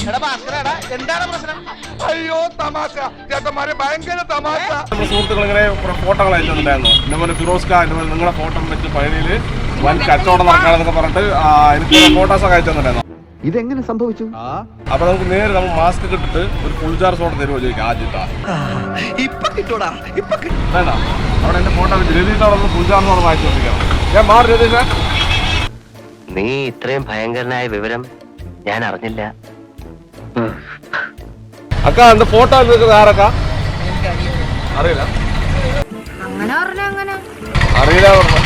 എന്താണ് പ്രശ്നം? അയ്യോ തമാശ ചേട്ടന്മാരെ, ഭയങ്കര തമാശ. നമ്മുടെ സുഹൃത്തുക്കൾ ഇങ്ങനെ ഫോട്ടോകൾ അയച്ചിട്ടുണ്ടായിരുന്നു. ഇതുപോലെ ഫിറോസ് ഖാൻ നിങ്ങളുടെ ഫോട്ടോ വെച്ച് പഴനിയിൽ വൻ കച്ചവടം നടക്കാണെന്നൊക്കെ പറഞ്ഞിട്ട് എനിക്ക് ഫോട്ടോസൊക്കെ അയച്ചിട്ടുണ്ടായിരുന്നു. ഇതെങ്ങനെ സംഭവിച്ചു? അപ്പൊ നമുക്ക് നേരെ നമ്മൾ മാസ്ക് ഇട്ടിട്ട് ഒരു ഫുൾ ജാർ സോഡ തരുമോ ചോദിക്കാം ആദ്യത്താ. വേണ്ട, അവിടെ എന്റെ ഫോട്ടോ വെച്ച് രതീഷ് അവിടെ ഫുൾ ജാർ സോഡ വായിച്ചു നോക്കിക്കണം. ഞാൻ മാറി രതീഷ്. നീ ഇത്രയും ഭയങ്കരനായ വിവരം ഞാൻ അറിഞ്ഞില്ല. അക്ക എന്റെ ഫോട്ടോ ആരക്കാ അറിയില്ല, അറിയില്ല പറഞ്ഞു.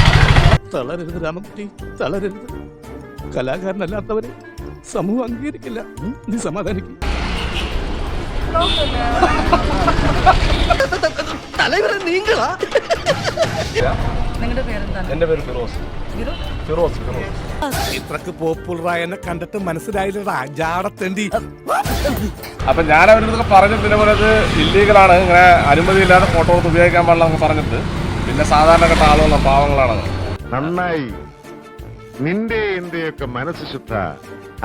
തളരരുത് രാമകുട്ടി, തളരരുത്. കലാകാരനല്ലാത്തവരെ സമൂഹം അംഗീകരിക്കില്ല. നീ സമാധാനിക്കും. എന്റെ പേര് ഫിറോസ്. ഇത്രക്ക് പോപ്പുലറായ എന്നെ കണ്ടിട്ട് മനസ്സിലായില്ലടാ ജാടത്തേണ്ടി. അപ്പൊ ഞാൻ അവരൊക്കെ പറഞ്ഞിട്ട് ഇതേപോലെ അത് ഇല്ലീഗലാണ്, ഇങ്ങനെ അനുമതിയില്ലാതെ ഫോട്ടോ എടുത്ത് ഉപയോഗിക്കാൻ പാടില്ല എന്ന് പറഞ്ഞിട്ട്, പിന്നെ സാധാരണപ്പെട്ട ആളുകളാണ്, പാവങ്ങളാണ്. നന്നായി, നിന്റെ എന്റെയൊക്കെ മനസ്സ് ശുദ്ധ,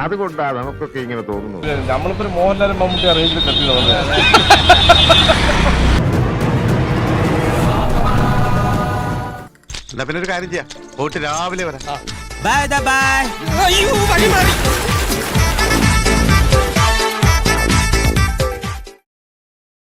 അതുകൊണ്ടാ നമുക്കൊക്കെ ഇങ്ങനെ തോന്നുന്നു. നമ്മളിപ്പോ ഒരു മോഹൻലാലും മമ്മൂട്ടി റേഞ്ചിൽ കെട്ടി തോന്നുന്നത്. പിന്നെ ഒരു കാര്യം ചെയ്യാം, പോയിട്ട് രാവിലെ വരാം. Bye bye.